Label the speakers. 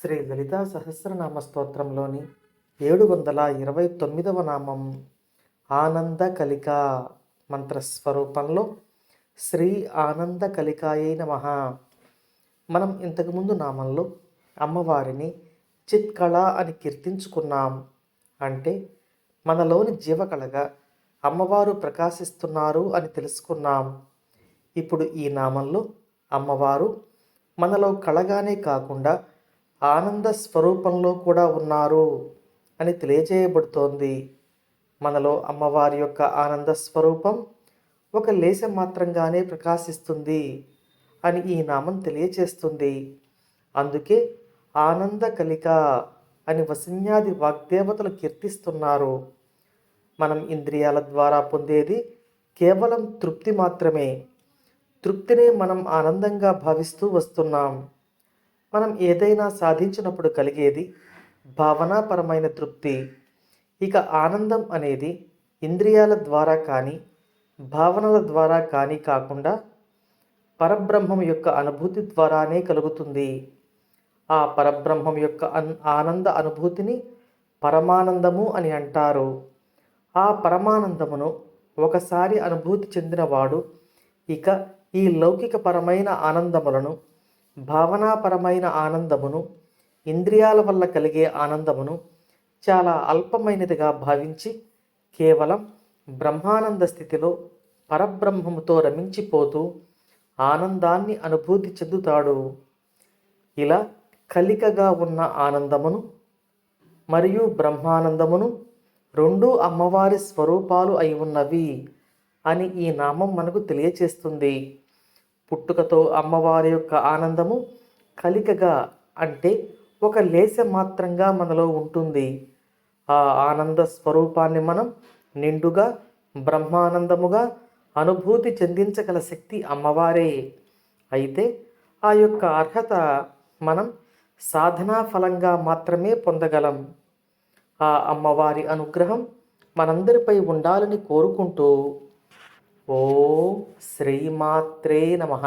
Speaker 1: శ్రీ లలితా సహస్రనామ స్తోత్రంలోని 729వ నామం ఆనంద కలిక మంత్రస్వరూపంలో శ్రీ ఆనంద కలికాయై నమః. మనం ఇంతకుముందు నామంలో అమ్మవారిని చిత్కళ అని కీర్తించుకున్నాం. అంటే మనలోని జీవకళగా అమ్మవారు ప్రకాశిస్తున్నారు అని తెలుసుకున్నాం. ఇప్పుడు ఈ నామంలో అమ్మవారు మనలో కళగానే కాకుండా ఆనంద స్వరూపంలో కూడా ఉన్నారు అని తెలియజేయబడుతోంది. మనలో అమ్మవారి యొక్క ఆనంద స్వరూపం ఒక లేశం మాత్రంగానే ప్రకాశిస్తుంది అని ఈ నామం తెలియచేస్తుంది. అందుకే ఆనంద కలిక అని వసిన్యాది వాగ్దేవతలు కీర్తిస్తున్నారు. మనం ఇంద్రియాల ద్వారా పొందేది కేవలం తృప్తి మాత్రమే. తృప్తినే మనం ఆనందంగా భావిస్తూ వస్తున్నాం. మనం ఏదైనా సాధించినప్పుడు కలిగేది భావనాపరమైన తృప్తి. ఇక ఆనందం అనేది ఇంద్రియాల ద్వారా కానీ భావనల ద్వారా కానీ కాకుండా పరబ్రహ్మం యొక్క అనుభూతి ద్వారానే కలుగుతుంది. ఆ పరబ్రహ్మం యొక్క ఆనంద అనుభూతిని పరమానందము అని అంటారు. ఆ పరమానందమును ఒకసారి అనుభూతి చెందినవాడు ఇక ఈ లౌకికపరమైన ఆనందములను, భావనాపరమైన ఆనందమును, ఇంద్రియాల వల్ల కలిగే ఆనందమును చాలా అల్పమైనదిగా భావించి కేవలం బ్రహ్మానంద స్థితిలో పరబ్రహ్మముతో రమించిపోతూ ఆనందాన్ని అనుభూతి చెందుతాడు. ఇలా కలికగా ఉన్న ఆనందమును మరియు బ్రహ్మానందమును రెండూ అమ్మవారి స్వరూపాలు అయి ఉన్నవి అని ఈ నామం మనకు తెలియచేస్తుంది. పుట్టుకతో అమ్మవారి యొక్క ఆనందము కలికగా అంటే ఒక లేశ మాత్రంగా మనలో ఉంటుంది. ఆ ఆనంద స్వరూపాన్ని మనం నిండుగా బ్రహ్మానందముగా అనుభూతి చెందించగల శక్తి అమ్మవారే. అయితే ఆ యొక్క అర్హత మనం సాధనా ఫలంగా మాత్రమే పొందగలం. ఆ అమ్మవారి అనుగ్రహం మనందరిపై ఉండాలని కోరుకుంటూ ఓం శ్రీమాత్రే నమః.